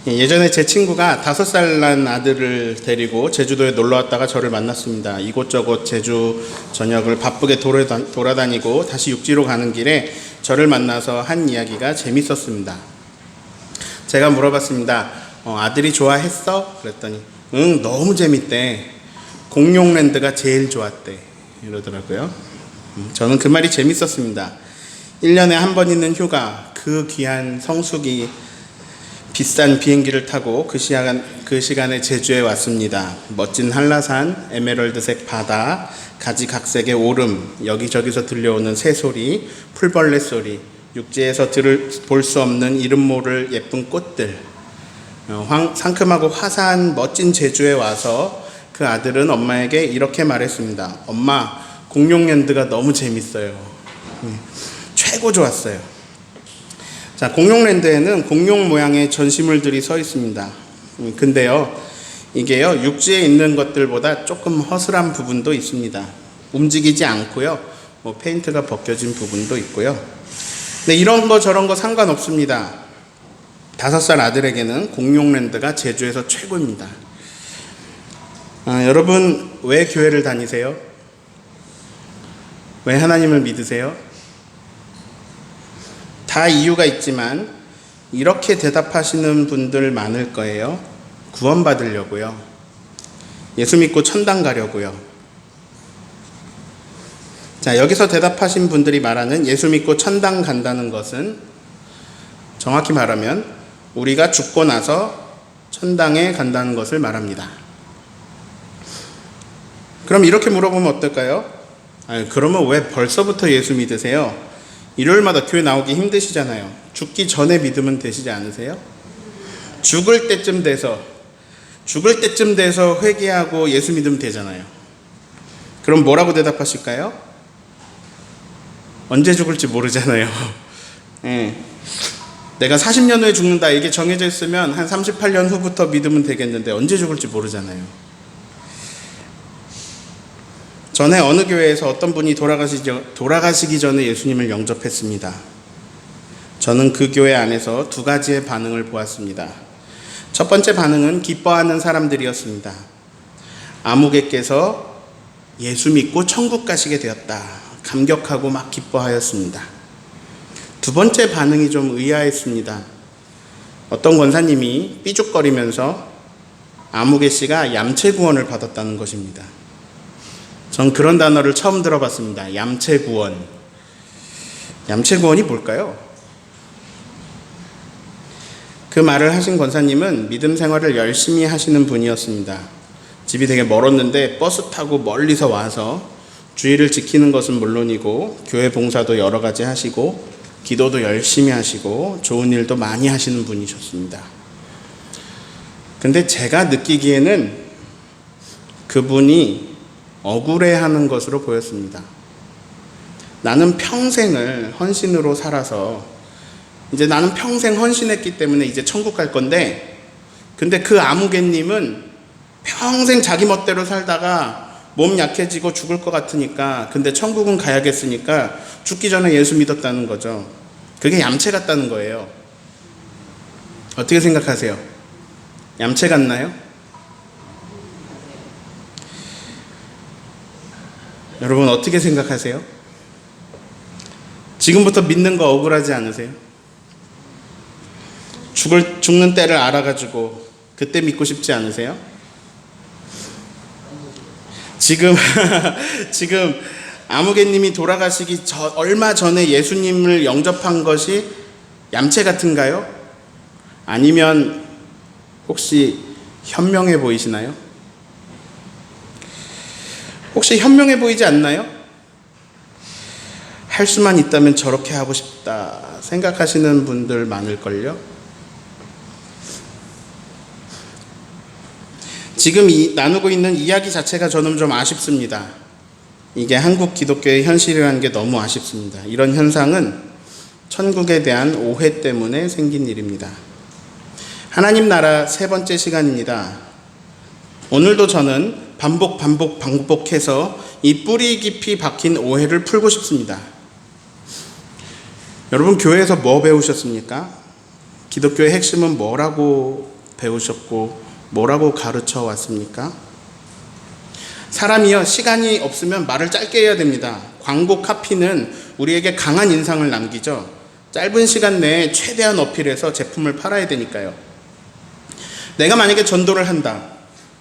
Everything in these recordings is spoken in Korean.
예전에 제 친구가 5살 난 아들을 데리고 제주도에 놀러 왔다가 저를 만났습니다. 이곳저곳 제주 전역을 바쁘게 돌아다니고 다시 육지로 가는 길에 저를 만나서 한 이야기가 재밌었습니다. 제가 물어봤습니다. 아들이 좋아했어? 그랬더니 응, 너무 재밌대. 공룡랜드가 제일 좋았대. 이러더라고요. 저는 그 말이 재밌었습니다. 1년에 한 번 있는 휴가, 그 귀한 성수기 비싼 비행기를 타고 그 시간에 제주에 왔습니다. 멋진 한라산, 에메랄드색 바다, 가지각색의 오름, 여기저기서 들려오는 새소리, 풀벌레 소리, 육지에서 볼 수 없는 이름 모를 예쁜 꽃들, 상큼하고 화사한 멋진 제주에 와서 그 아들은 엄마에게 이렇게 말했습니다. 엄마, 공룡랜드가 너무 재밌어요. 최고 좋았어요. 자, 공룡랜드에는 공룡 모양의 전시물들이 서 있습니다. 근데요, 이게요, 육지에 있는 것들보다 조금 허술한 부분도 있습니다. 움직이지 않고요, 페인트가 벗겨진 부분도 있고요. 근데 이런 거 저런 거 상관없습니다. 5살 아들에게는 공룡랜드가 제주에서 최고입니다. 여러분, 왜 교회를 다니세요? 왜 하나님을 믿으세요? 다 이유가 있지만 이렇게 대답하시는 분들 많을 거예요. 구원받으려고요. 예수 믿고 천당 가려고요. 자, 여기서 대답하신 분들이 말하는 예수 믿고 천당 간다는 것은 정확히 말하면 우리가 죽고 나서 천당에 간다는 것을 말합니다. 그럼 이렇게 물어보면 어떨까요? 그러면 왜 벌써부터 예수 믿으세요? 일요일마다 교회 나오기 힘드시잖아요. 죽기 전에 믿으면 되시지 않으세요? 죽을 때쯤 돼서 회개하고 예수 믿으면 되잖아요. 그럼 뭐라고 대답하실까요? 언제 죽을지 모르잖아요. 내가 40년 후에 죽는다 이게 정해져 있으면 한 38년 후부터 믿으면 되겠는데 언제 죽을지 모르잖아요. 전에 어느 교회에서 어떤 분이 돌아가시기 전에 예수님을 영접했습니다. 저는 그 교회 안에서 2가지의 반응을 보았습니다. 첫 번째 반응은 기뻐하는 사람들이었습니다. 아무개께서 예수 믿고 천국 가시게 되었다. 감격하고 막 기뻐하였습니다. 두 번째 반응이 좀 의아했습니다. 어떤 권사님이 삐죽거리면서 아무개 씨가 얌체 구원을 받았다는 것입니다. 전 그런 단어를 처음 들어봤습니다. 얌체구원. 얌체구원이 뭘까요? 그 말을 하신 권사님은 믿음 생활을 열심히 하시는 분이었습니다. 집이 되게 멀었는데 버스 타고 멀리서 와서 주의를 지키는 것은 물론이고 교회 봉사도 여러 가지 하시고 기도도 열심히 하시고 좋은 일도 많이 하시는 분이셨습니다. 근데 제가 느끼기에는 그분이 억울해하는 것으로 보였습니다. 나는 평생을 헌신으로 살아서 이제 나는 평생 헌신했기 때문에 이제 천국 갈 건데 근데 그 아무개님은 평생 자기 멋대로 살다가 몸 약해지고 죽을 것 같으니까 근데 천국은 가야겠으니까 죽기 전에 예수 믿었다는 거죠. 그게 얌체 같다는 거예요. 어떻게 생각하세요? 얌체 같나요? 여러분 어떻게 생각하세요? 지금부터 믿는 거 억울하지 않으세요? 죽는 때를 알아가지고 그때 믿고 싶지 않으세요? 지금 아무개님이 돌아가시기 얼마 전에 예수님을 영접한 것이 얌체 같은가요? 아니면 혹시 현명해 보이시나요? 혹시 현명해 보이지 않나요? 할 수만 있다면 저렇게 하고 싶다 생각하시는 분들 많을걸요? 지금 나누고 있는 이야기 자체가 저는 좀 아쉽습니다. 이게 한국 기독교의 현실이라는 게 너무 아쉽습니다. 이런 현상은 천국에 대한 오해 때문에 생긴 일입니다. 하나님 나라 3번째 시간입니다. 오늘도 저는 반복해서 이 뿌리 깊이 박힌 오해를 풀고 싶습니다. 여러분 교회에서 뭐 배우셨습니까? 기독교의 핵심은 뭐라고 배우셨고 뭐라고 가르쳐 왔습니까? 사람이요, 시간이 없으면 말을 짧게 해야 됩니다. 광고 카피는 우리에게 강한 인상을 남기죠. 짧은 시간 내에 최대한 어필해서 제품을 팔아야 되니까요. 내가 만약에 전도를 한다.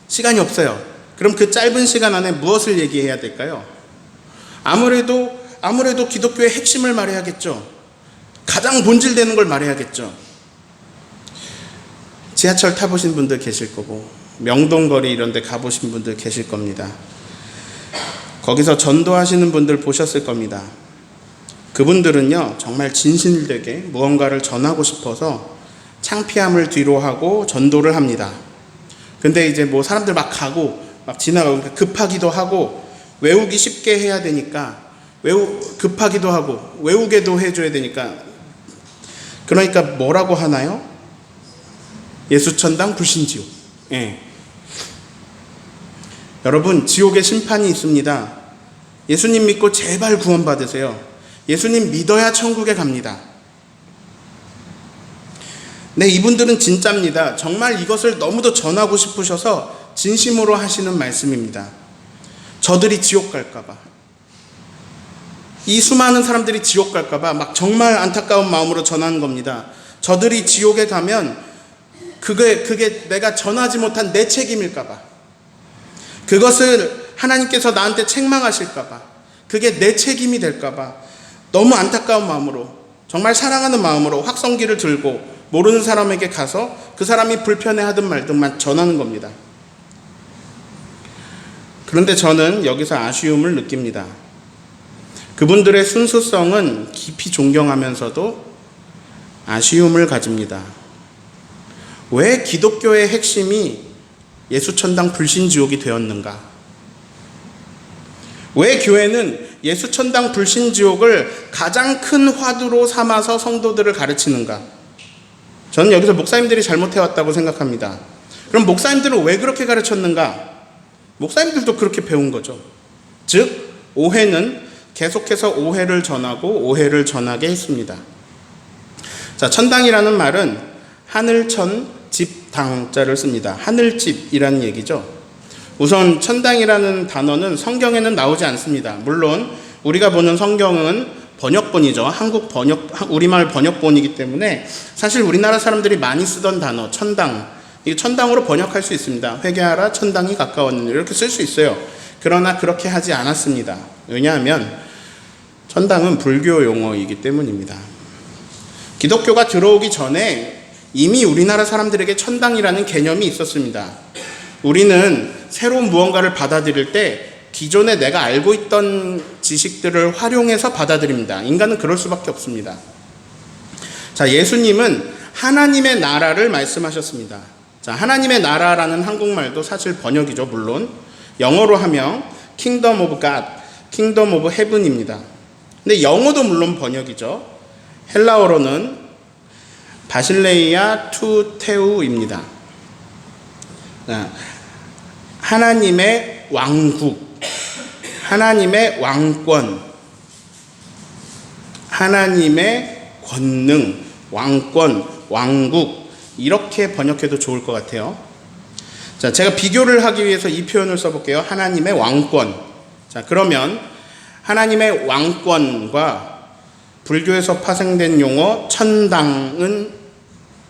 시간이 없어요. 그럼 그 짧은 시간 안에 무엇을 얘기해야 될까요? 아무래도 기독교의 핵심을 말해야겠죠. 가장 본질되는 걸 말해야겠죠. 지하철 타보신 분들 계실 거고, 명동거리 이런 데 가보신 분들 계실 겁니다. 거기서 전도하시는 분들 보셨을 겁니다. 그분들은요, 정말 진실되게 무언가를 전하고 싶어서 창피함을 뒤로하고 전도를 합니다. 근데 이제 뭐 사람들 막 가고 막 지나가고 급하기도 하고 외우기 쉽게 해야 되니까 급하기도 하고 외우게도 해줘야 되니까, 그러니까 뭐라고 하나요? 예수천당 불신지옥. 예. 여러분, 지옥에 심판이 있습니다. 예수님 믿고 제발 구원받으세요. 예수님 믿어야 천국에 갑니다. 네, 이분들은 진짜입니다. 정말 이것을 너무도 전하고 싶으셔서 진심으로 하시는 말씀입니다. 저들이 지옥 갈까봐, 이 수많은 사람들이 지옥 갈까봐 막 정말 안타까운 마음으로 전하는 겁니다. 저들이 지옥에 가면 그게 내가 전하지 못한 내 책임일까봐, 그것을 하나님께서 나한테 책망하실까봐, 그게 내 책임이 될까봐 너무 안타까운 마음으로, 정말 사랑하는 마음으로 확성기를 들고 모르는 사람에게 가서 그 사람이 불편해하든 말든만 전하는 겁니다. 그런데 저는 여기서 아쉬움을 느낍니다. 그분들의 순수성은 깊이 존경하면서도 아쉬움을 가집니다. 왜 기독교의 핵심이 예수천당 불신지옥이 되었는가? 왜 교회는 예수천당 불신지옥을 가장 큰 화두로 삼아서 성도들을 가르치는가? 저는 여기서 목사님들이 잘못해왔다고 생각합니다. 그럼 목사님들은 왜 그렇게 가르쳤는가? 목사님들도 그렇게 배운 거죠. 즉, 오해는 계속해서 오해를 전하고 오해를 전하게 했습니다. 자, 천당이라는 말은 하늘천 집당자를 씁니다. 하늘집이라는 얘기죠. 우선 천당이라는 단어는 성경에는 나오지 않습니다. 물론 우리가 보는 성경은 번역본이죠. 우리말 번역본이기 때문에 사실 우리나라 사람들이 많이 쓰던 단어 천당, 이 천당으로 번역할 수 있습니다. 회개하라 천당이 가까웠느니 이렇게 쓸 수 있어요. 그러나 그렇게 하지 않았습니다. 왜냐하면 천당은 불교 용어이기 때문입니다. 기독교가 들어오기 전에 이미 우리나라 사람들에게 천당이라는 개념이 있었습니다. 우리는 새로운 무언가를 받아들일 때 기존에 내가 알고 있던 지식들을 활용해서 받아들입니다. 인간은 그럴 수밖에 없습니다. 자, 예수님은 하나님의 나라를 말씀하셨습니다. 자, 하나님의 나라라는 한국말도 사실 번역이죠. 물론 영어로 하면 Kingdom of God, Kingdom of Heaven입니다. 근데 영어도 물론 번역이죠. 헬라어로는 바실레이아 투 테우입니다. 하나님의 왕국, 하나님의 왕권, 하나님의 권능, 왕권, 왕국, 이렇게 번역해도 좋을 것 같아요. 자, 제가 비교를 하기 위해서 이 표현을 써볼게요. 하나님의 왕권. 자, 그러면 하나님의 왕권과 불교에서 파생된 용어 천당은,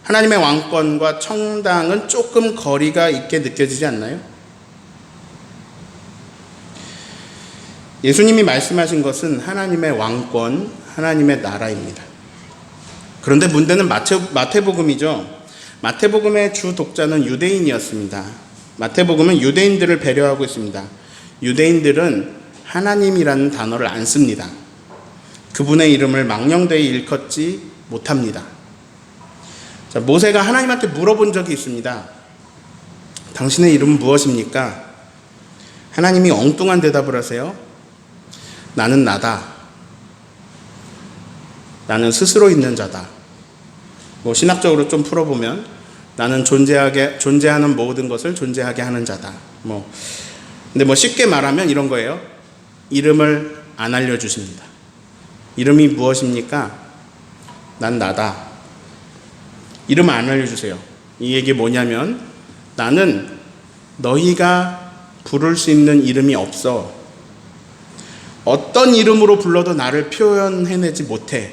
하나님의 왕권과 천당은 조금 거리가 있게 느껴지지 않나요? 예수님이 말씀하신 것은 하나님의 왕권, 하나님의 나라입니다. 그런데 문제는 마태복음이죠. 마태복음의 주 독자는 유대인이었습니다. 마태복음은 유대인들을 배려하고 있습니다. 유대인들은 하나님이라는 단어를 안 씁니다. 그분의 이름을 망령되이 일컫지 못합니다. 자, 모세가 하나님한테 물어본 적이 있습니다. 당신의 이름은 무엇입니까? 하나님이 엉뚱한 대답을 하세요. 나는 나다. 나는 스스로 있는 자다. 뭐 신학적으로 좀 풀어보면 나는 존재하는 모든 것을 존재하게 하는 자다. 근데 쉽게 말하면 이런 거예요. 이름을 안 알려주십니다. 이름이 무엇입니까? 난 나다. 이름 안 알려주세요. 이 얘기 뭐냐면 나는 너희가 부를 수 있는 이름이 없어. 어떤 이름으로 불러도 나를 표현해내지 못해.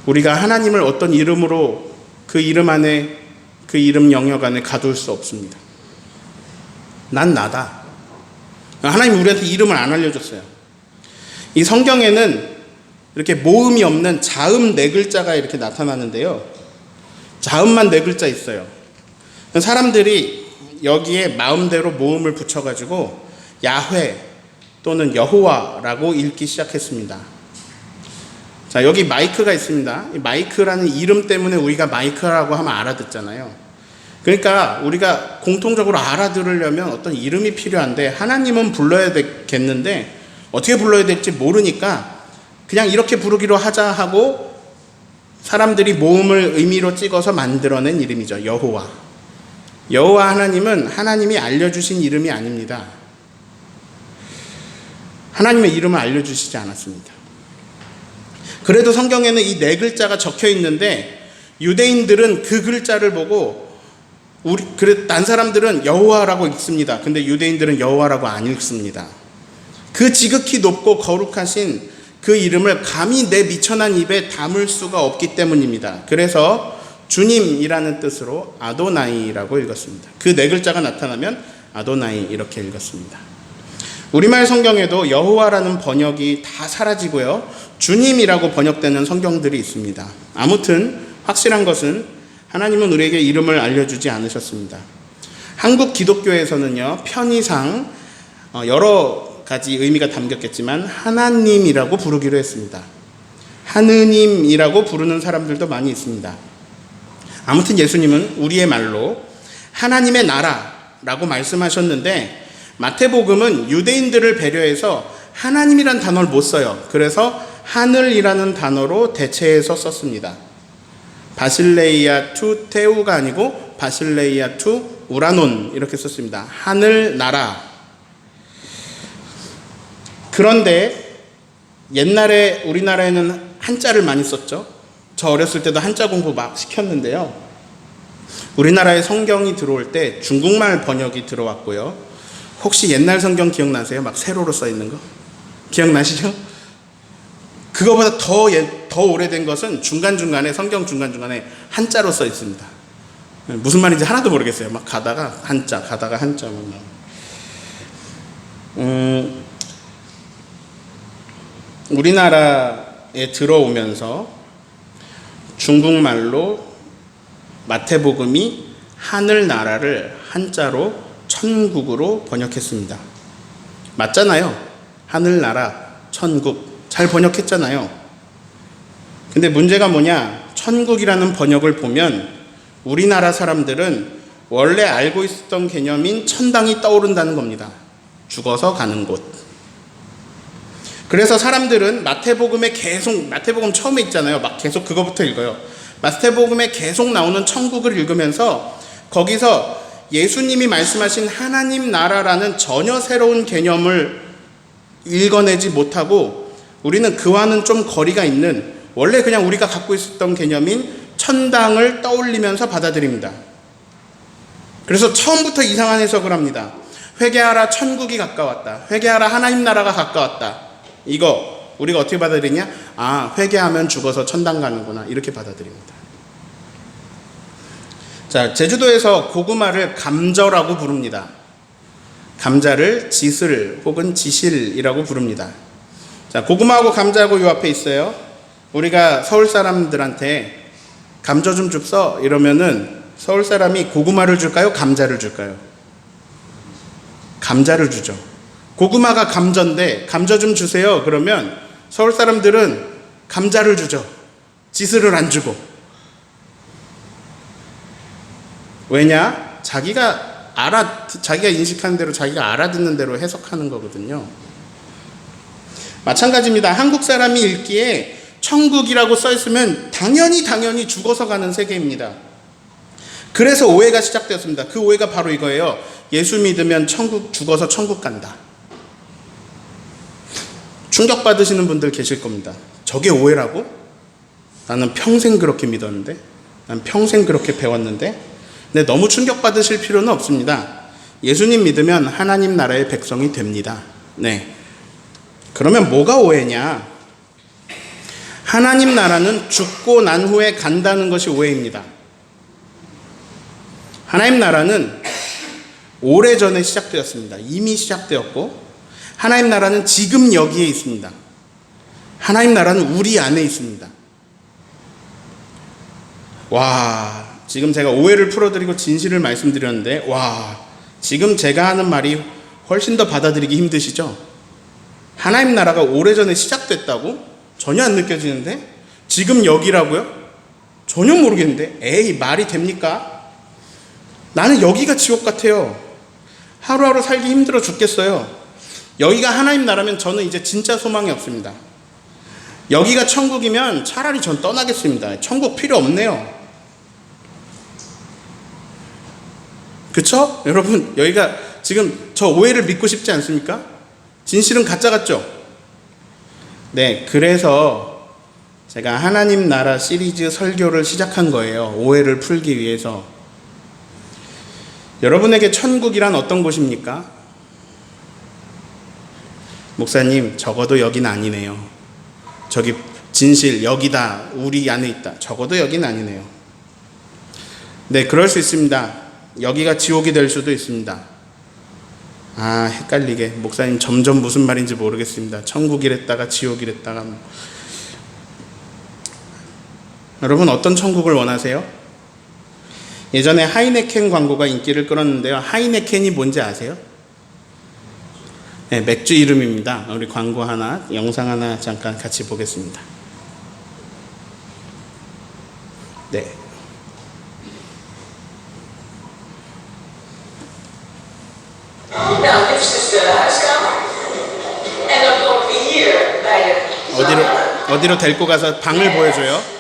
우리가 하나님을 어떤 이름으로 그 이름 안에, 그 이름 영역 안에 가둘 수 없습니다. 난 나다. 하나님 우리한테 이름을 안 알려줬어요. 이 성경에는 이렇게 모음이 없는 자음 네 글자가 이렇게 나타나는데요. 자음만 네 글자 있어요. 사람들이 여기에 마음대로 모음을 붙여가지고 야훼 또는 여호와라고 읽기 시작했습니다. 자, 여기 마이크가 있습니다. 이 마이크라는 이름 때문에 우리가 마이크라고 하면 알아듣잖아요. 그러니까 우리가 공통적으로 알아들으려면 어떤 이름이 필요한데 하나님은 불러야 되겠는데 어떻게 불러야 될지 모르니까 그냥 이렇게 부르기로 하자 하고 사람들이 모음을 의미로 찍어서 만들어낸 이름이죠. 여호와. 여호와 하나님은 하나님이 알려주신 이름이 아닙니다. 하나님의 이름을 알려주시지 않았습니다. 그래도 성경에는 이 네 글자가 적혀 있는데 유대인들은 그 글자를 보고 딴 사람들은 여호와라고 읽습니다. 근데 유대인들은 여호와라고 안 읽습니다. 그 지극히 높고 거룩하신 그 이름을 감히 내 미천한 입에 담을 수가 없기 때문입니다. 그래서 주님이라는 뜻으로 아도나이라고 읽었습니다. 그 네 글자가 나타나면 아도나이 이렇게 읽었습니다. 우리말 성경에도 여호와라는 번역이 다 사라지고요. 주님이라고 번역되는 성경들이 있습니다. 아무튼 확실한 것은 하나님은 우리에게 이름을 알려주지 않으셨습니다. 한국 기독교에서는요, 편의상 여러 가지 의미가 담겼겠지만 하나님이라고 부르기로 했습니다. 하느님이라고 부르는 사람들도 많이 있습니다. 아무튼 예수님은 우리의 말로 하나님의 나라라고 말씀하셨는데 마태복음은 유대인들을 배려해서 하나님이란 단어를 못 써요. 그래서 하늘이라는 단어로 대체해서 썼습니다. 바실레이아 투 테우가 아니고 바실레이아 투 우라논 이렇게 썼습니다. 하늘 나라. 그런데 옛날에 우리나라에는 한자를 많이 썼죠. 저 어렸을 때도 한자 공부 막 시켰는데요. 우리나라에 성경이 들어올 때 중국말 번역이 들어왔고요. 혹시 옛날 성경 기억나세요? 막 세로로 써 있는 거? 기억나시죠? 그거보다 더 오래된 것은 중간중간에 성경 중간중간에 한자로 써 있습니다. 무슨 말인지 하나도 모르겠어요. 막 가다가 한자 우리나라에 들어오면서 중국말로 마태복음이 하늘나라를 한자로 천국으로 번역했습니다. 맞잖아요. 하늘나라, 천국 잘 번역했잖아요. 근데 문제가 뭐냐? 천국이라는 번역을 보면 우리나라 사람들은 원래 알고 있었던 개념인 천당이 떠오른다는 겁니다. 죽어서 가는 곳. 그래서 사람들은 마태복음 처음에 있잖아요. 막 계속 그거부터 읽어요. 마태복음에 계속 나오는 천국을 읽으면서 거기서 예수님이 말씀하신 하나님 나라라는 전혀 새로운 개념을 읽어내지 못하고 우리는 그와는 좀 거리가 있는 원래 그냥 우리가 갖고 있었던 개념인 천당을 떠올리면서 받아들입니다. 그래서 처음부터 이상한 해석을 합니다. 회개하라, 천국이 가까웠다. 회개하라, 하나님 나라가 가까웠다. 이거 우리가 어떻게 받아들이냐? 아, 회개하면 죽어서 천당 가는구나. 이렇게 받아들입니다. 자, 제주도에서 고구마를 감저라고 부릅니다. 감자를 지슬 혹은 지실이라고 부릅니다. 자, 고구마하고 감자하고 요 앞에 있어요. 우리가 서울 사람들한테 감자 좀 줍서 이러면은 서울 사람이 고구마를 줄까요? 감자를 줄까요? 감자를 주죠. 고구마가 감자인데 감자 좀 주세요. 그러면 서울 사람들은 감자를 주죠. 지슬을 안 주고. 왜냐? 자기가 인식하는 대로 자기가 알아듣는 대로 해석하는 거거든요. 마찬가지입니다. 한국 사람이 읽기에 천국이라고 써 있으면 당연히 죽어서 가는 세계입니다. 그래서 오해가 시작되었습니다. 그 오해가 바로 이거예요. 예수 믿으면 죽어서 천국 간다. 충격받으시는 분들 계실 겁니다. 저게 오해라고? 나는 평생 그렇게 믿었는데, 난 평생 그렇게 배웠는데. 근데 너무 충격받으실 필요는 없습니다. 예수님 믿으면 하나님 나라의 백성이 됩니다. 네. 그러면 뭐가 오해냐? 하나님 나라는 죽고 난 후에 간다는 것이 오해입니다. 하나님 나라는 오래전에 시작되었습니다. 이미 시작되었고, 하나님 나라는 지금 여기에 있습니다. 하나님 나라는 우리 안에 있습니다. 와, 지금 제가 오해를 풀어드리고 진실을 말씀드렸는데, 와, 지금 제가 하는 말이 훨씬 더 받아들이기 힘드시죠? 하나님 나라가 오래전에 시작됐다고? 전혀 안 느껴지는데? 지금 여기라고요? 전혀 모르겠는데? 에이, 말이 됩니까? 나는 여기가 지옥 같아요. 하루하루 살기 힘들어 죽겠어요. 여기가 하나님 나라면 저는 이제 진짜 소망이 없습니다. 여기가 천국이면 차라리 전 떠나겠습니다. 천국 필요 없네요. 그쵸? 여러분, 여기가 지금 저 오해를 믿고 싶지 않습니까? 진실은 가짜 같죠? 네, 그래서 제가 하나님 나라 시리즈 설교를 시작한 거예요. 오해를 풀기 위해서. 여러분에게 천국이란 어떤 곳입니까? 목사님, 적어도 여긴 아니네요. 저기 진실, 여기다, 우리 안에 있다. 적어도 여긴 아니네요. 네, 그럴 수 있습니다. 여기가 지옥이 될 수도 있습니다. 아, 헷갈리게. 목사님 점점 무슨 말인지 모르겠습니다. 천국이랬다가 지옥이랬다가. 여러분, 어떤 천국을 원하세요? 예전에 하이네켄 광고가 인기를 끌었는데요. 하이네켄이 뭔지 아세요? 네, 맥주 이름입니다. 우리 광고 하나, 영상 하나 잠깐 같이 보겠습니다. 네. 어디로 데리고 가서 방을 보여줘요?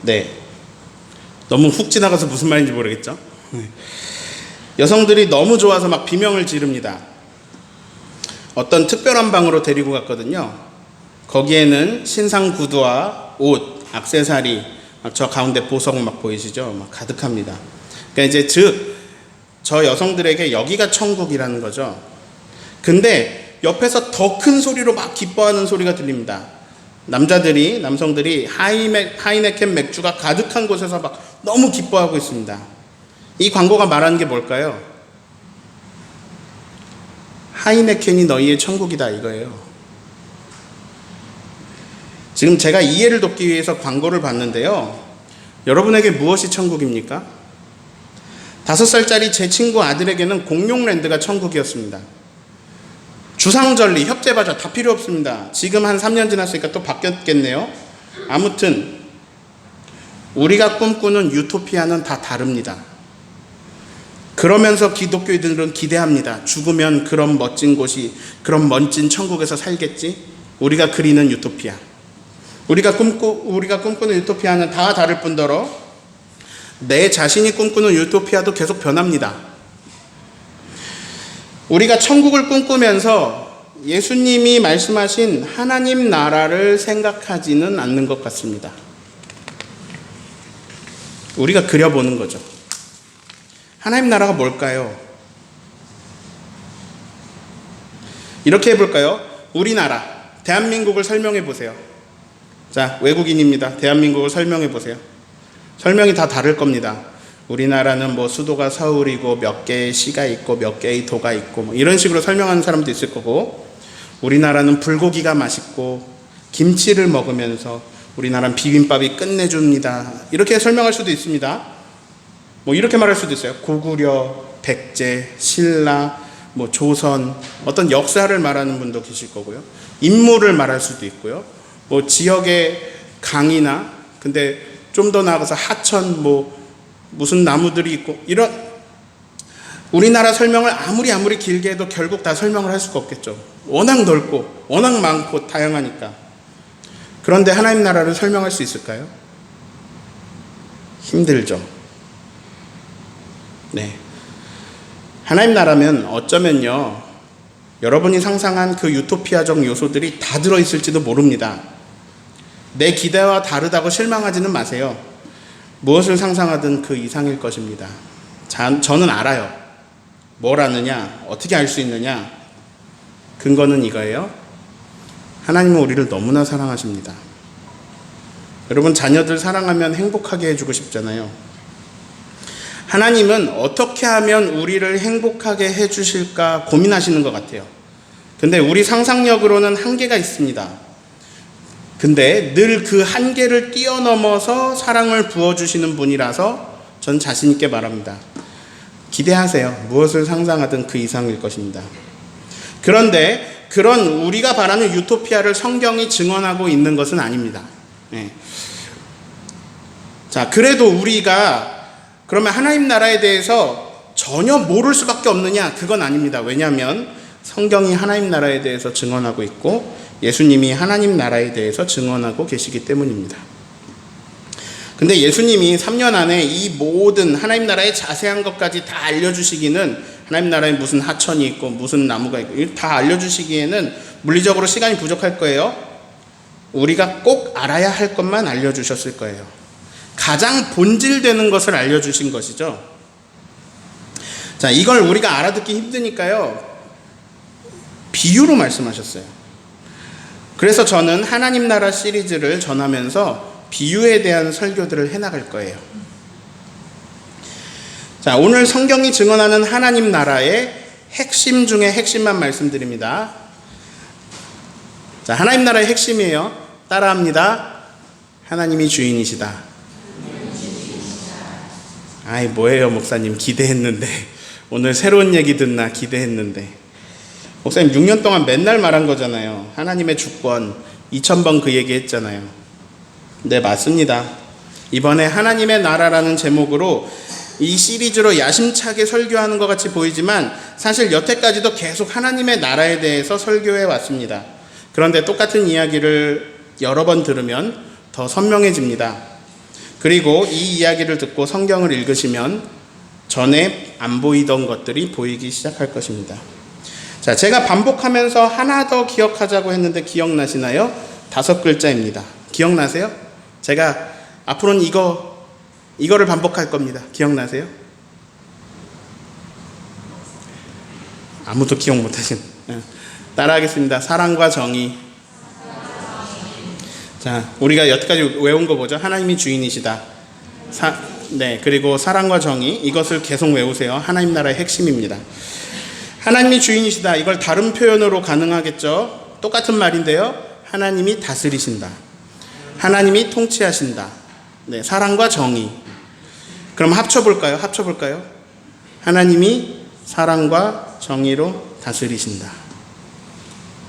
네. 너무 훅 지나가서 무슨 말인지 모르겠죠? 여성들이 너무 좋아서 막 비명을 지릅니다. 어떤 특별한 방으로 데리고 갔거든요. 거기에는 신상 구두와 옷, 액세서리, 저 가운데 보석 막 보이시죠? 막 가득합니다. 그러니까 이제 저 여성들에게 여기가 천국이라는 거죠. 근데 옆에서 더 큰 소리로 막 기뻐하는 소리가 들립니다. 남성들이 하이네켄 맥주가 가득한 곳에서 막 너무 기뻐하고 있습니다. 이 광고가 말하는 게 뭘까요? 하이네켄이 너희의 천국이다 이거예요. 지금 제가 이해를 돕기 위해서 광고를 봤는데요. 여러분에게 무엇이 천국입니까? 5살짜리 제 친구 아들에게는 공룡랜드가 천국이었습니다. 주상절리, 협재바자 다 필요 없습니다. 지금 한 3년 지났으니까 또 바뀌었겠네요. 아무튼 우리가 꿈꾸는 유토피아는 다 다릅니다. 그러면서 기독교인들은 기대합니다. 죽으면 그런 멋진 곳이, 그런 멋진 천국에서 살겠지? 우리가 그리는 유토피아. 우리가 꿈꾸는 유토피아는 다 다를 뿐더러 내 자신이 꿈꾸는 유토피아도 계속 변합니다. 우리가 천국을 꿈꾸면서 예수님이 말씀하신 하나님 나라를 생각하지는 않는 것 같습니다. 우리가 그려보는 거죠. 하나님 나라가 뭘까요? 이렇게 해볼까요? 우리나라, 대한민국을 설명해 보세요. 자, 외국인입니다. 대한민국을 설명해 보세요. 설명이 다 다를 겁니다. 우리나라는 뭐 수도가 서울이고 몇 개의 시가 있고 몇 개의 도가 있고 뭐 이런 식으로 설명하는 사람도 있을 거고, 우리나라는 불고기가 맛있고 김치를 먹으면서 우리나라는 비빔밥이 끝내줍니다. 이렇게 설명할 수도 있습니다. 뭐 이렇게 말할 수도 있어요. 고구려, 백제, 신라, 뭐 조선, 어떤 역사를 말하는 분도 계실 거고요. 인물을 말할 수도 있고요. 뭐 지역의 강이나, 근데 좀 더 나아가서 하천, 뭐 무슨 나무들이 있고, 이런 우리나라 설명을 아무리 길게 해도 결국 다 설명을 할 수가 없겠죠. 워낙 넓고 워낙 많고 다양하니까. 그런데 하나님 나라를 설명할 수 있을까요? 힘들죠. 네. 하나님 나라면 어쩌면요, 여러분이 상상한 그 유토피아적 요소들이 다 들어있을지도 모릅니다. 내 기대와 다르다고 실망하지는 마세요. 무엇을 상상하든 그 이상일 것입니다. 저는 알아요. 뭘 아느냐? 어떻게 알 수 있느냐? 근거는 이거예요. 하나님은 우리를 너무나 사랑하십니다. 여러분, 자녀들 사랑하면 행복하게 해주고 싶잖아요. 하나님은 어떻게 하면 우리를 행복하게 해주실까 고민하시는 것 같아요. 근데 우리 상상력으로는 한계가 있습니다. 근데 늘 그 한계를 뛰어넘어서 사랑을 부어주시는 분이라서 전 자신 있게 말합니다. 기대하세요. 무엇을 상상하든 그 이상일 것입니다. 그런데 그런 우리가 바라는 유토피아를 성경이 증언하고 있는 것은 아닙니다. 네. 자, 그래도 우리가 그러면 하나님 나라에 대해서 전혀 모를 수밖에 없느냐? 그건 아닙니다. 왜냐하면 성경이 하나님 나라에 대해서 증언하고 있고 예수님이 하나님 나라에 대해서 증언하고 계시기 때문입니다. 근데 예수님이 3년 안에 이 모든 하나님 나라의 자세한 것까지 다 알려주시기는, 하나님 나라에 무슨 하천이 있고 무슨 나무가 있고 다 알려주시기에는 물리적으로 시간이 부족할 거예요. 우리가 꼭 알아야 할 것만 알려주셨을 거예요. 가장 본질되는 것을 알려주신 것이죠. 자, 이걸 우리가 알아듣기 힘드니까요, 비유로 말씀하셨어요. 그래서 저는 하나님 나라 시리즈를 전하면서 비유에 대한 설교들을 해나갈 거예요. 자, 오늘 성경이 증언하는 하나님 나라의 핵심 중에 핵심만 말씀드립니다. 자, 하나님 나라의 핵심이에요. 따라합니다. 하나님이 주인이시다. 아이, 뭐예요 목사님, 기대했는데. 오늘 새로운 얘기 듣나 기대했는데. 목사님 6년 동안 맨날 말한 거잖아요. 하나님의 주권 2000번 그 얘기 했잖아요. 네, 맞습니다. 이번에 하나님의 나라라는 제목으로 이 시리즈로 야심차게 설교하는 것 같이 보이지만 사실 여태까지도 계속 하나님의 나라에 대해서 설교해 왔습니다. 그런데 똑같은 이야기를 여러 번 들으면 더 선명해집니다. 그리고 이 이야기를 듣고 성경을 읽으시면 전에 안 보이던 것들이 보이기 시작할 것입니다. 자, 제가 반복하면서 하나 더 기억하자고 했는데 기억나시나요? 5글자입니다. 기억나세요? 제가 앞으로는 이거를 반복할 겁니다. 기억나세요? 아무도 기억 못하신. 따라하겠습니다. 사랑과 정의. 자, 우리가 여태까지 외운 거 뭐죠? 하나님이 주인이시다. 네, 그리고 사랑과 정의, 이것을 계속 외우세요. 하나님 나라의 핵심입니다. 하나님이 주인이시다. 이걸 다른 표현으로 가능하겠죠? 똑같은 말인데요. 하나님이 다스리신다. 하나님이 통치하신다. 네, 사랑과 정의. 그럼 합쳐볼까요? 하나님이 사랑과 정의로 다스리신다.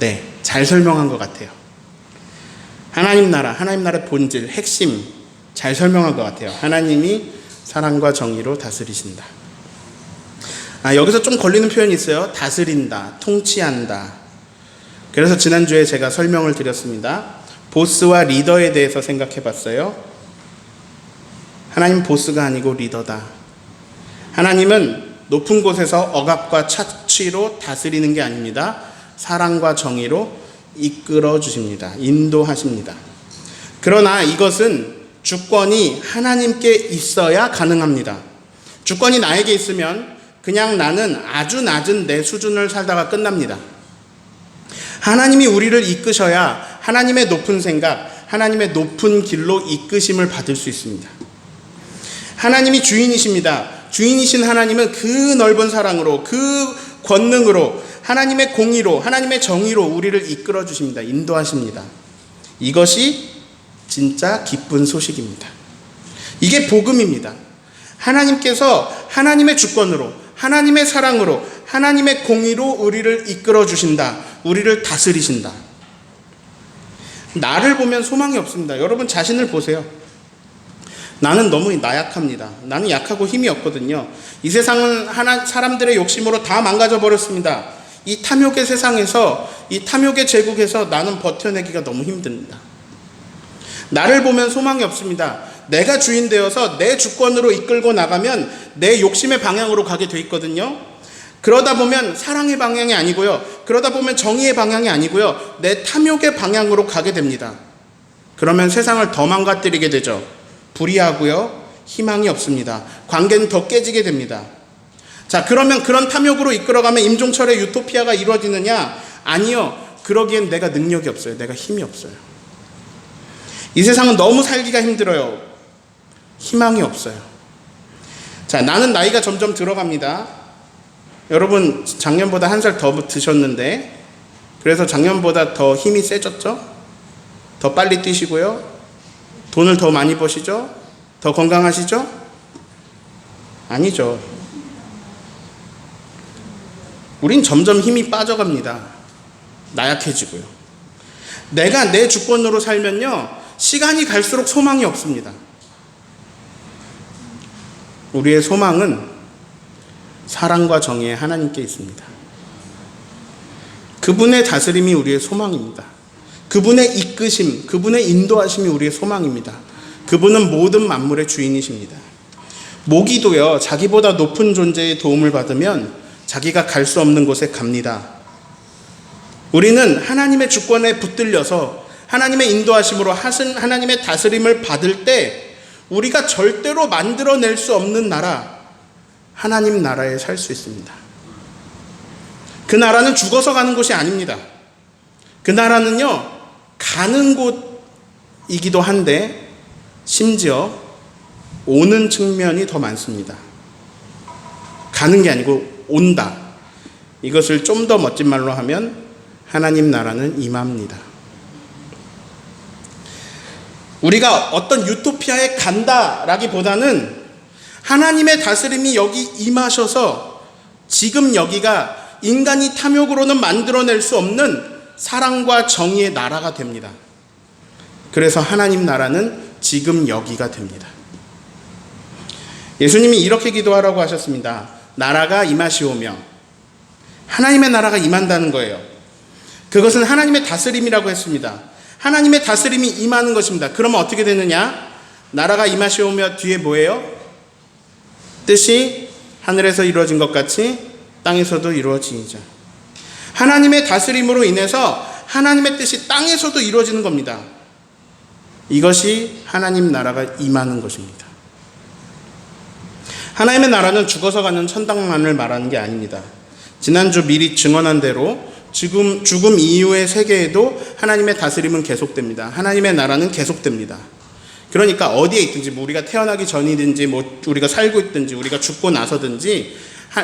네, 잘 설명한 것 같아요. 하나님 나라의 본질, 핵심 잘 설명한 것 같아요. 하나님이 사랑과 정의로 다스리신다. 여기서 좀 걸리는 표현이 있어요. 다스린다, 통치한다. 그래서 지난주에 제가 설명을 드렸습니다. 보스와 리더에 대해서 생각해 봤어요. 하나님 보스가 아니고 리더다. 하나님은 높은 곳에서 억압과 착취로 다스리는 게 아닙니다. 사랑과 정의로 이끌어 주십니다. 인도하십니다. 그러나 이것은 주권이 하나님께 있어야 가능합니다. 주권이 나에게 있으면 그냥 나는 아주 낮은 내 수준을 살다가 끝납니다. 하나님이 우리를 이끄셔야 하나님의 높은 생각, 하나님의 높은 길로 이끄심을 받을 수 있습니다. 하나님이 주인이십니다. 주인이신 하나님은 그 넓은 사랑으로, 그 권능으로, 하나님의 공의로, 하나님의 정의로 우리를 이끌어 주십니다. 인도하십니다. 이것이 진짜 기쁜 소식입니다. 이게 복음입니다. 하나님께서 하나님의 주권으로, 하나님의 사랑으로, 하나님의 공의로 우리를 이끌어 주신다. 우리를 다스리신다. 나를 보면 소망이 없습니다. 여러분 자신을 보세요. 나는 너무 나약합니다. 나는 약하고 힘이 없거든요. 이 세상은 사람들의 욕심으로 다 망가져 버렸습니다. 이 탐욕의 세상에서, 이 탐욕의 제국에서 나는 버텨내기가 너무 힘듭니다. 나를 보면 소망이 없습니다. 내가 주인 되어서 내 주권으로 이끌고 나가면 내 욕심의 방향으로 가게 돼 있거든요. 그러다 보면 사랑의 방향이 아니고요. 그러다 보면 정의의 방향이 아니고요. 내 탐욕의 방향으로 가게 됩니다. 그러면 세상을 더 망가뜨리게 되죠. 불의하고요. 희망이 없습니다. 관계는 더 깨지게 됩니다. 자, 그러면 그런 탐욕으로 이끌어가면 임종철의 유토피아가 이루어지느냐? 아니요. 그러기엔 내가 능력이 없어요. 내가 힘이 없어요. 이 세상은 너무 살기가 힘들어요. 희망이 없어요. 자, 나는 나이가 점점 들어갑니다. 여러분 작년보다 한 살 더 드셨는데, 그래서 작년보다 더 힘이 세졌죠? 더 빨리 뛰시고요. 돈을 더 많이 버시죠? 더 건강하시죠? 아니죠. 우린 점점 힘이 빠져갑니다. 나약해지고요. 내가 내 주권으로 살면요, 시간이 갈수록 소망이 없습니다. 우리의 소망은 사랑과 정의의 하나님께 있습니다. 그분의 다스림이 우리의 소망입니다. 그분의 이끄심, 그분의 인도하심이 우리의 소망입니다. 그분은 모든 만물의 주인이십니다. 모기도요, 자기보다 높은 존재의 도움을 받으면 자기가 갈 수 없는 곳에 갑니다. 우리는 하나님의 주권에 붙들려서 하나님의 인도하심으로 하나님의 다스림을 받을 때 우리가 절대로 만들어낼 수 없는 나라, 하나님 나라에 살 수 있습니다. 그 나라는 죽어서 가는 곳이 아닙니다. 그 나라는요, 가는 곳이기도 한데 심지어 오는 측면이 더 많습니다. 가는 게 아니고 온다. 이것을 좀 더 멋진 말로 하면 하나님 나라는 임합니다. 우리가 어떤 유토피아에 간다라기보다는 하나님의 다스림이 여기 임하셔서 지금 여기가 인간이 탐욕으로는 만들어낼 수 없는 사랑과 정의의 나라가 됩니다. 그래서 하나님 나라는 지금 여기가 됩니다. 예수님이 이렇게 기도하라고 하셨습니다. 나라가 임하시오며. 하나님의 나라가 임한다는 거예요. 그것은 하나님의 다스림이라고 했습니다. 하나님의 다스림이 임하는 것입니다. 그러면 어떻게 되느냐? 나라가 임하시오며 뒤에 뭐예요? 뜻이 하늘에서 이루어진 것 같이 땅에서도 이루어지자. 하나님의 다스림으로 인해서 하나님의 뜻이 땅에서도 이루어지는 겁니다. 이것이 하나님 나라가 임하는 것입니다. 하나님의 나라는 죽어서 가는 천당만을 말하는 게 아닙니다. 지난주 미리 증언한 대로 죽음 이후의 세계에도 하나님의 다스림은 계속됩니다. 하나님의 나라는 계속됩니다. 그러니까 어디에 있든지, 우리가 태어나기 전이든지, 우리가 살고 있든지, 우리가 죽고 나서든지,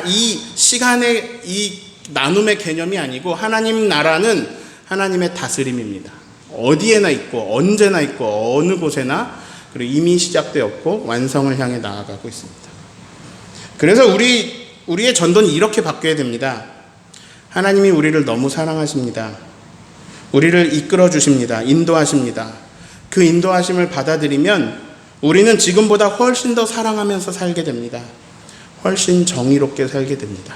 이 시간의 이 나눔의 개념이 아니고 하나님 나라는 하나님의 다스림입니다. 어디에나 있고 언제나 있고 어느 곳에나, 그리고 이미 시작되었고 완성을 향해 나아가고 있습니다. 그래서 우리의 전도는 이렇게 바뀌어야 됩니다. 하나님이 우리를 너무 사랑하십니다. 우리를 이끌어 주십니다. 인도하십니다. 그 인도하심을 받아들이면 우리는 지금보다 훨씬 더 사랑하면서 살게 됩니다. 훨씬 정의롭게 살게 됩니다.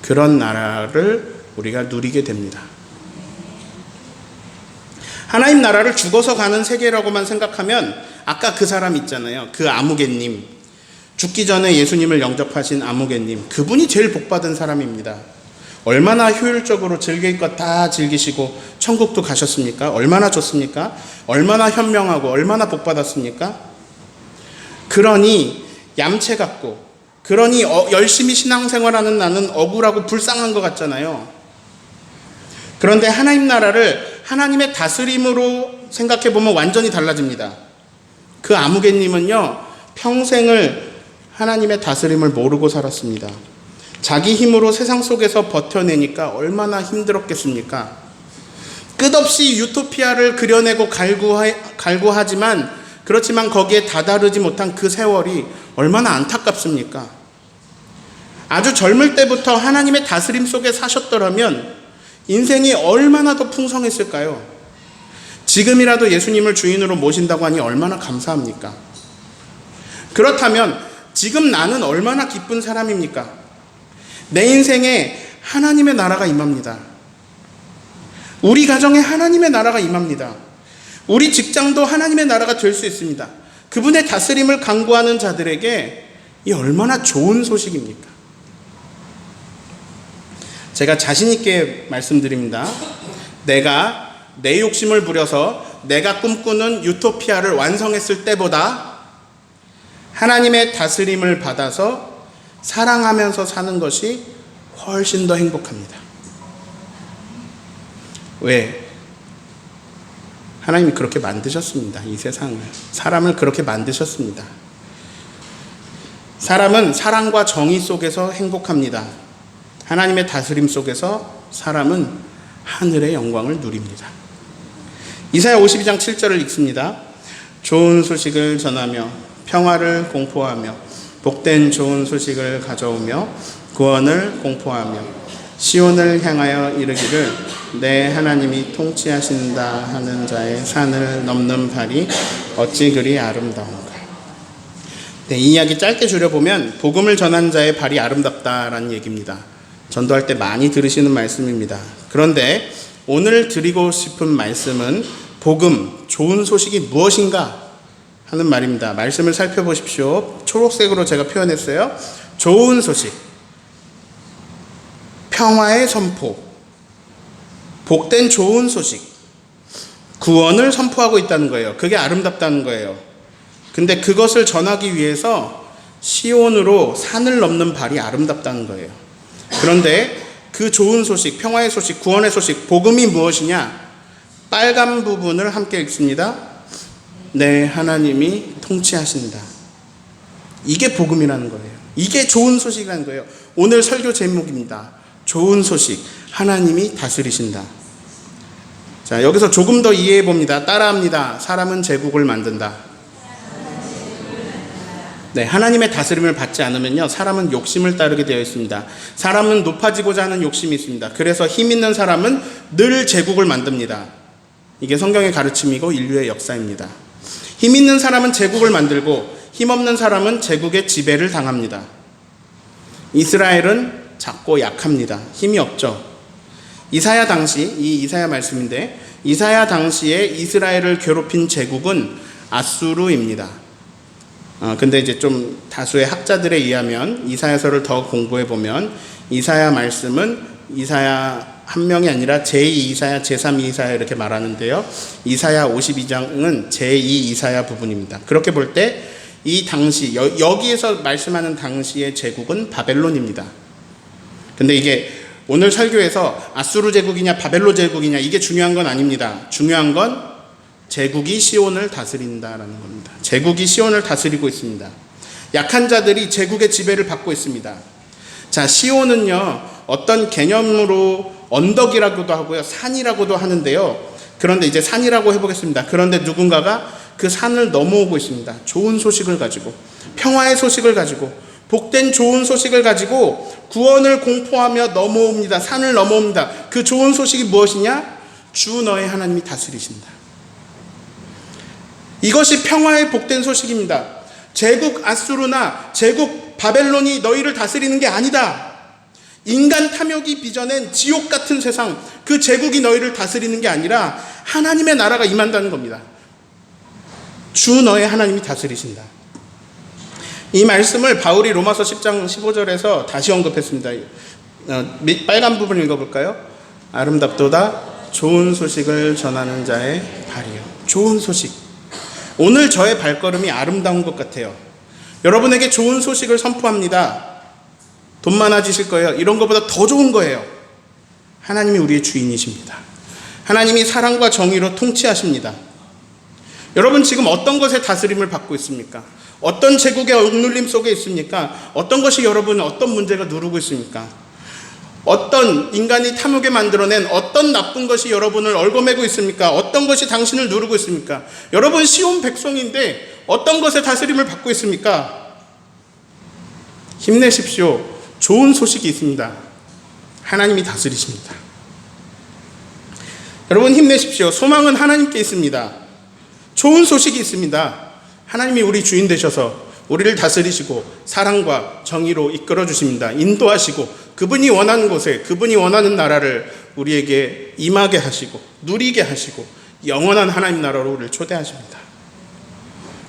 그런 나라를 우리가 누리게 됩니다. 하나님 나라를 죽어서 가는 세계라고만 생각하면, 아까 그 사람 있잖아요. 그 아무개님, 죽기 전에 예수님을 영접하신 아무개님, 그분이 제일 복받은 사람입니다. 얼마나 효율적으로 즐길 것 다 즐기시고 천국도 가셨습니까? 얼마나 좋습니까? 얼마나 현명하고 얼마나 복받았습니까? 그러니 얌체 같고, 그러니 열심히 신앙생활하는 나는 억울하고 불쌍한 것 같잖아요. 그런데 하나님 나라를 하나님의 다스림으로 생각해보면 완전히 달라집니다. 그 아무개님은요, 평생을 하나님의 다스림을 모르고 살았습니다. 자기 힘으로 세상 속에서 버텨내니까 얼마나 힘들었겠습니까? 끝없이 유토피아를 그려내고 갈구하지만, 그렇지만 거기에 다다르지 못한 그 세월이 얼마나 안타깝습니까? 아주 젊을 때부터 하나님의 다스림 속에 사셨더라면 인생이 얼마나 더 풍성했을까요? 지금이라도 예수님을 주인으로 모신다고 하니 얼마나 감사합니까? 그렇다면 지금 나는 얼마나 기쁜 사람입니까? 내 인생에 하나님의 나라가 임합니다. 우리 가정에 하나님의 나라가 임합니다. 우리 직장도 하나님의 나라가 될 수 있습니다. 그분의 다스림을 간구하는 자들에게 이 얼마나 좋은 소식입니까? 제가 자신 있게 말씀드립니다. 내가 내 욕심을 부려서 내가 꿈꾸는 유토피아를 완성했을 때보다 하나님의 다스림을 받아서 사랑하면서 사는 것이 훨씬 더 행복합니다. 왜? 하나님이 그렇게 만드셨습니다. 이 세상을. 사람을 그렇게 만드셨습니다. 사람은 사랑과 정의 속에서 행복합니다. 하나님의 다스림 속에서 사람은 하늘의 영광을 누립니다. 이사야 52장 7절을 읽습니다. 좋은 소식을 전하며 평화를 공포하며 복된 좋은 소식을 가져오며 구원을 공포하며 시온을 향하여 이르기를 내 하나님이 통치하신다 하는 자의 산을 넘는 발이 어찌 그리 아름다운가. 네, 이 이야기 짧게 줄여보면 복음을 전하는 자의 발이 아름답다라는 얘기입니다. 전도할 때 많이 들으시는 말씀입니다. 그런데 오늘 드리고 싶은 말씀은 복음, 좋은 소식이 무엇인가 하는 말입니다. 말씀을 살펴보십시오. 초록색으로 제가 표현했어요. 좋은 소식, 평화의 선포, 복된 좋은 소식, 구원을 선포하고 있다는 거예요. 그게 아름답다는 거예요. 근데 그것을 전하기 위해서 시온으로 산을 넘는 발이 아름답다는 거예요. 그런데 그 좋은 소식, 평화의 소식, 구원의 소식, 복음이 무엇이냐? 빨간 부분을 함께 읽습니다. 네, 하나님이 통치하신다. 이게 복음이라는 거예요. 이게 좋은 소식이라는 거예요. 오늘 설교 제목입니다. 좋은 소식, 하나님이 다스리신다. 자, 여기서 조금 더 이해해 봅니다. 따라합니다. 사람은 제국을 만든다. 네, 하나님의 다스림을 받지 않으면요, 사람은 욕심을 따르게 되어 있습니다. 사람은 높아지고자 하는 욕심이 있습니다. 그래서 힘 있는 사람은 늘 제국을 만듭니다. 이게 성경의 가르침이고 인류의 역사입니다. 힘 있는 사람은 제국을 만들고 힘없는 사람은 제국의 지배를 당합니다. 이스라엘은 작고 약합니다. 힘이 없죠. 이사야 당시, 이 이사야 말씀인데, 이사야 당시에 이스라엘을 괴롭힌 제국은 아수르입니다. 근데 이제 좀 다수의 학자들에 의하면 이사야서를 더 공부해 보면 이사야 말씀은 이사야 한 명이 아니라 제2 이사야, 제3 이사야 이렇게 말하는데요. 이사야 52장은 제2 이사야 부분입니다. 그렇게 볼 때 이 당시, 여기에서 말씀하는 당시의 제국은 바벨론입니다. 근데 이게 오늘 설교에서 아수르 제국이냐 바벨론 제국이냐 이게 중요한 건 아닙니다. 중요한 건 제국이 시온을 다스린다라는 겁니다. 제국이 시온을 다스리고 있습니다. 약한 자들이 제국의 지배를 받고 있습니다. 자, 시온은요, 어떤 개념으로 언덕이라고도 하고요, 산이라고도 하는데요. 그런데 이제 산이라고 해보겠습니다. 그런데 누군가가 그 산을 넘어오고 있습니다. 좋은 소식을 가지고, 평화의 소식을 가지고, 복된 좋은 소식을 가지고 구원을 공포하며 넘어옵니다. 산을 넘어옵니다. 그 좋은 소식이 무엇이냐? 주 너의 하나님이 다스리신다. 이것이 평화의 복된 소식입니다. 제국 아수르나 제국 바벨론이 너희를 다스리는 게 아니다. 인간 탐욕이 빚어낸 지옥 같은 세상, 그 제국이 너희를 다스리는 게 아니라 하나님의 나라가 임한다는 겁니다. 주 너의 하나님이 다스리신다. 이 말씀을 바울이 로마서 10장 15절에서 다시 언급했습니다. 빨간 부분 읽어볼까요? 아름답도다 좋은 소식을 전하는 자의 발이요. 좋은 소식. 오늘 저의 발걸음이 아름다운 것 같아요. 여러분에게 좋은 소식을 선포합니다. 돈 많아지실 거예요. 이런 것보다 더 좋은 거예요. 하나님이 우리의 주인이십니다. 하나님이 사랑과 정의로 통치하십니다. 여러분 지금 어떤 것에 다스림을 받고 있습니까? 어떤 제국의 억눌림 속에 있습니까? 어떤 것이 여러분을 어떤 문제가 누르고 있습니까? 어떤 인간이 탐욕에 만들어낸 어떤 나쁜 것이 여러분을 얽어매고 있습니까? 어떤 것이 당신을 누르고 있습니까? 여러분 시온 백성인데 어떤 것에 다스림을 받고 있습니까? 힘내십시오. 좋은 소식이 있습니다. 하나님이 다스리십니다. 여러분 힘내십시오. 소망은 하나님께 있습니다. 좋은 소식이 있습니다. 하나님이 우리 주인 되셔서 우리를 다스리시고 사랑과 정의로 이끌어 주십니다. 인도하시고 그분이 원하는 곳에 그분이 원하는 나라를 우리에게 임하게 하시고 누리게 하시고 영원한 하나님 나라로 우리를 초대하십니다.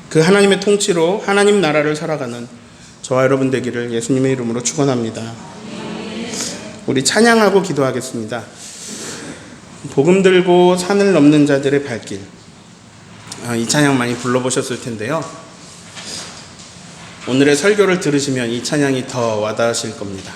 그 하나님의 통치로 하나님 나라를 살아가는 저와 여러분 되기를 예수님의 이름으로 축원합니다. 우리 찬양하고 기도하겠습니다. 복음 들고 산을 넘는 자들의 발길. 이 찬양 많이 불러보셨을 텐데요. 오늘의 설교를 들으시면 이 찬양이 더 와닿으실 겁니다.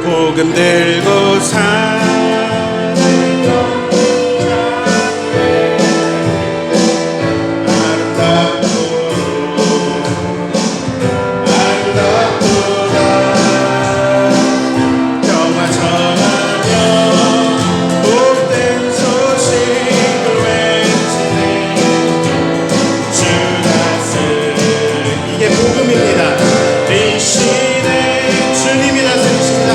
복음 들고 산을 넘는 자들의 아름답도다 평화 전하며 복된 소식을 외치네 주 다스리 이게 복음입니다. 이 시대 주님이 다스리십니다.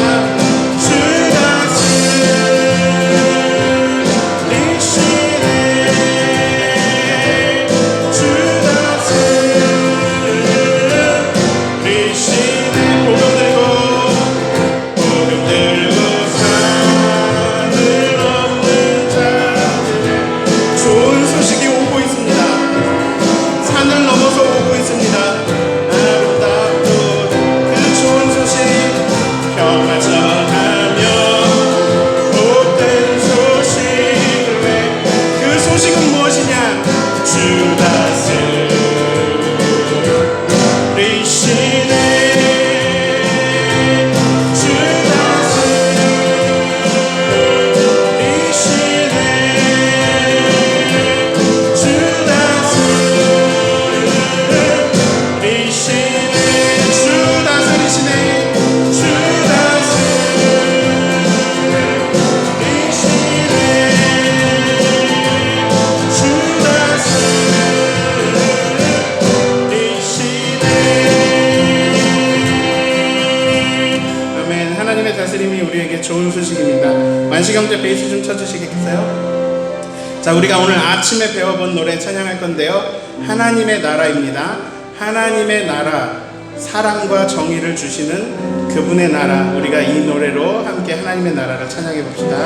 만시경제 베이스 좀 쳐주시겠어요? 자, 우리가 오늘 아침에 배워본 노래 찬양할 건데요. 하나님의 나라입니다. 하나님의 나라, 사랑과 정의를 주시는 그분의 나라. 우리가 이 노래로 함께 하나님의 나라를 찬양해 봅시다.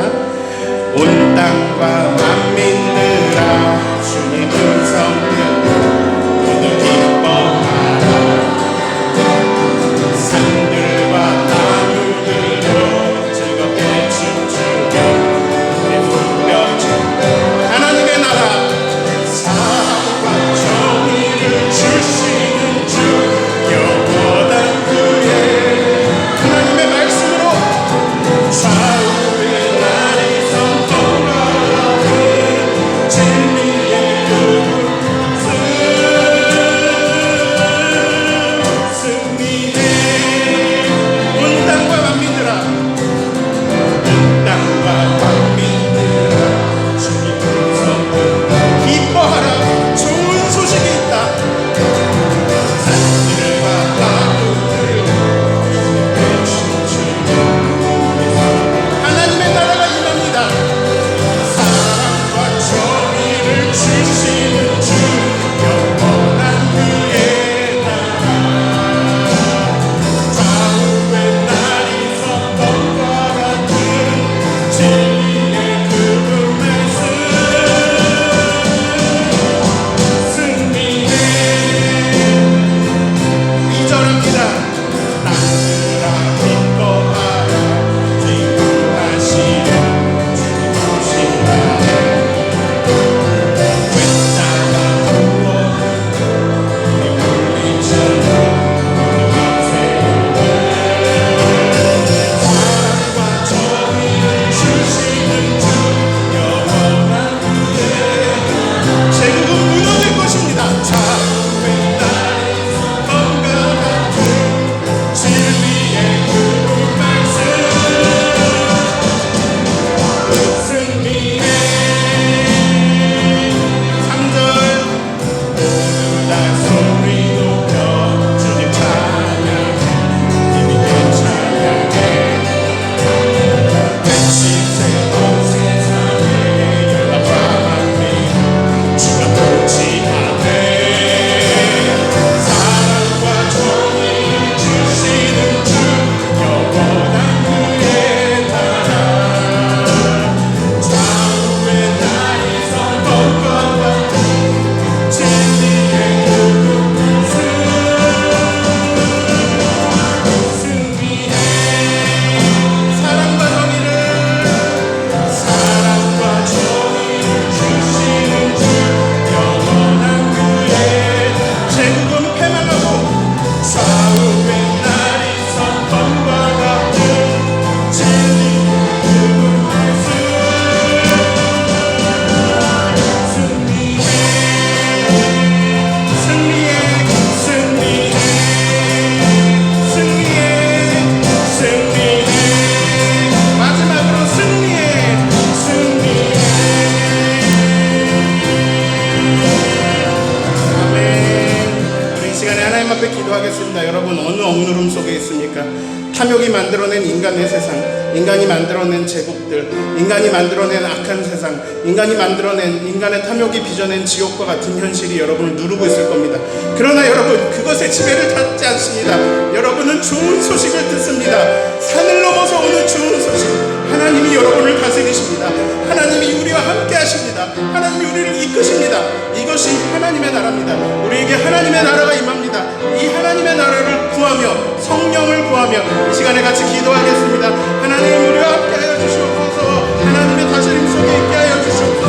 온 땅과 만민들아 주님 음성 듣고 모두 기뻐하라. 산들과 나무들로 즐겁게 춤추며 하나님의 나라 사랑과 정의를 주시는 주 영원한 그의 하나님의 말씀으로 좌우의 날이 선동하는 진리의 그 인간이 만들어낸 제국들, 인간이 만들어낸 악한 세상, 인간이 만들어낸 인간의 탐욕이 빚어낸 지옥과 같은 현실이 여러분을 누르고 있을 겁니다. 그러나 여러분, 그것에 지배를 받지 않습니다. 여러분은 좋은 소식을 듣습니다. 산을 넘어서 오는 좋은 소식. 하나님이 여러분을 다스리십니다. 하나님이 우리와 함께 하십니다. 하나님이 우리를 이끄십니다. 이것이 하나님의 나라입니다. 우리에게 하나님의 나라가 임합니다. 이 하나님의 나라를 구하며 성령을 구하며 이 시간에 같이 기도하겠습니다. 하나님, 우리와 함께하여 주시옵소서. 하나님의 다스림 속에 있게 하여 주시옵소서.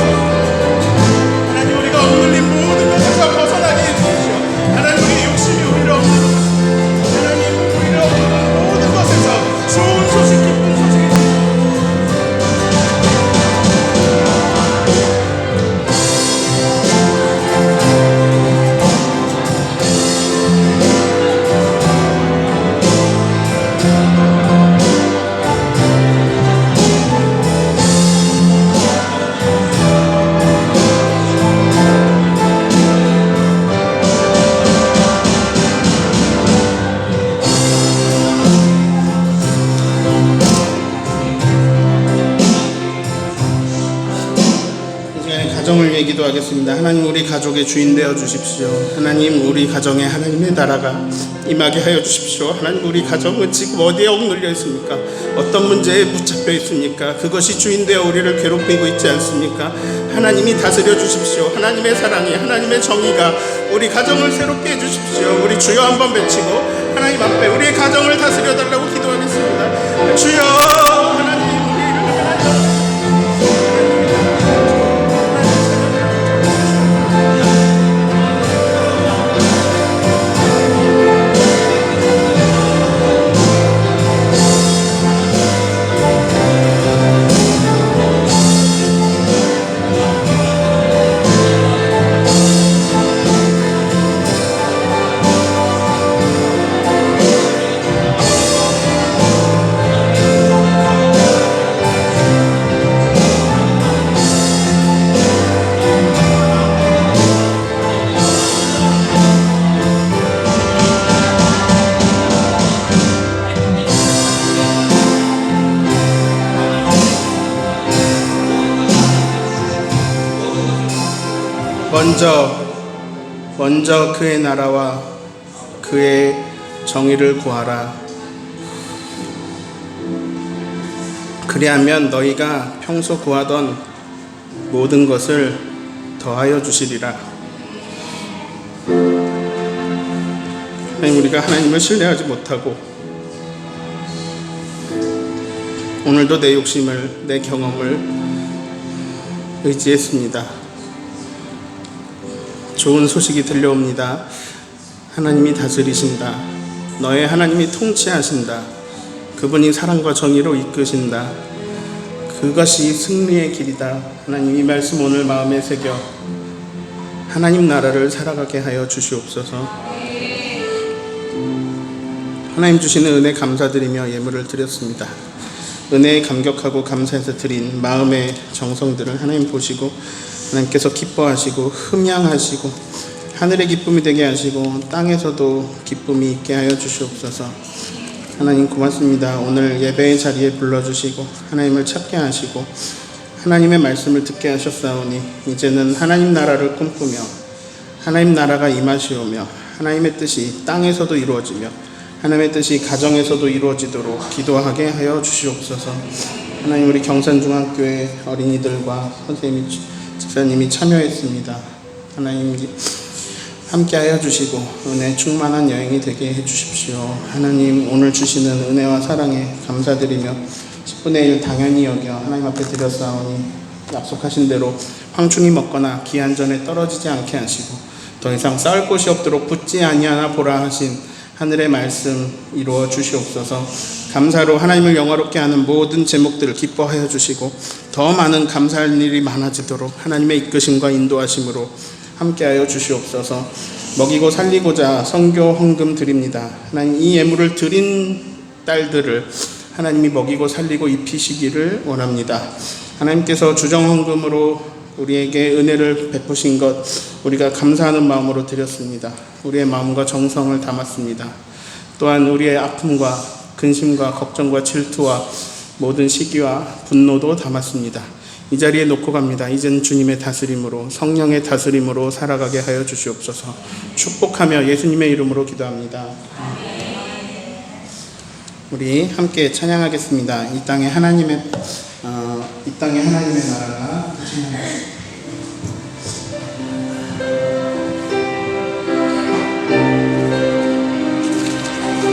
하나님, 우리가 억눌린 모든 것에서 벗어나게 해주십시오. 하나님, 우리의 욕심이 우리를 억누르고, 하나님, 우리를 억누르는 모든 것에서 좋은 소식, 기쁜 소식, 가정을 위해 기도하겠습니다. 하나님, 우리 가족의 주인 되어 주십시오. 하나님, 우리 가정에 하나님의 나라가 임하게 하여 주십시오. 하나님, 우리 가정은 지금 어디에 억눌려 있습니까? 어떤 문제에 붙잡혀 있습니까? 그것이 주인 되어 우리를 괴롭히고 있지 않습니까? 하나님이 다스려 주십시오. 하나님의 사랑이, 하나님의 정의가 우리 가정을 새롭게 해주십시오. 우리 주여 한번 외치고 하나님 앞에 우리의 가정을 다스려 달라고 기도하겠습니다. 주여, 하나님, 우리를 하나님 먼저 그의 나라와 그의 정의를 구하라. 그리하면 너희가 평소 구하던 모든 것을 더하여 주시리라. 하나님, 우리가 하나님을 신뢰하지 못하고 오늘도 내 욕심을, 내 경험을 의지했습니다. 좋은 소식이 들려옵니다. 하나님이 다스리신다. 너의 하나님이 통치하신다. 그분이 사랑과 정의로 이끄신다. 그것이 승리의 길이다. 하나님, 이 말씀 오늘 마음에 새겨 하나님 나라를 살아가게 하여 주시옵소서. 하나님 주시는 은혜 감사드리며 예물을 드렸습니다. 은혜에 감격하고 감사해서 드린 마음의 정성들을 하나님 보시고 하나님께서 기뻐하시고 흠양하시고 하늘의 기쁨이 되게 하시고 땅에서도 기쁨이 있게 하여 주시옵소서. 하나님 고맙습니다. 오늘 예배의 자리에 불러주시고 하나님을 찾게 하시고 하나님의 말씀을 듣게 하셨사오니 이제는 하나님 나라를 꿈꾸며 하나님 나라가 임하시오며 하나님의 뜻이 땅에서도 이루어지며 하나님의 뜻이 가정에서도 이루어지도록 기도하게 하여 주시옵소서. 하나님, 우리 경산중학교의 어린이들과 선생님이, 집사님이 참여했습니다. 하나님 함께하여 주시고 은혜 충만한 여행이 되게 해주십시오. 하나님, 오늘 주시는 은혜와 사랑에 감사드리며 10분의 1 당연히 여겨 하나님 앞에 드렸사오니 약속하신 대로 황충이 먹거나 기한전에 떨어지지 않게 하시고 더 이상 쌓을 곳이 없도록 붙지 아니하나 보라 하신 하늘의 말씀 이루어 주시옵소서. 감사로 하나님을 영화롭게 하는 모든 제목들을 기뻐하여 주시고 더 많은 감사할 일이 많아지도록 하나님의 이끄심과 인도하심으로 함께하여 주시옵소서. 먹이고 살리고자 선교 헌금 드립니다. 하나님, 이 예물을 드린 딸들을 하나님이 먹이고 살리고 입히시기를 원합니다. 하나님께서 주정 헌금으로 우리에게 은혜를 베푸신 것 우리가 감사하는 마음으로 드렸습니다. 우리의 마음과 정성을 담았습니다. 또한 우리의 아픔과 근심과 걱정과 질투와 모든 시기와 분노도 담았습니다. 이 자리에 놓고 갑니다. 이젠 주님의 다스림으로, 성령의 다스림으로 살아가게 하여 주시옵소서. 축복하며 예수님의 이름으로 기도합니다. 우리 함께 찬양하겠습니다. 이 땅에 하나님의 나라가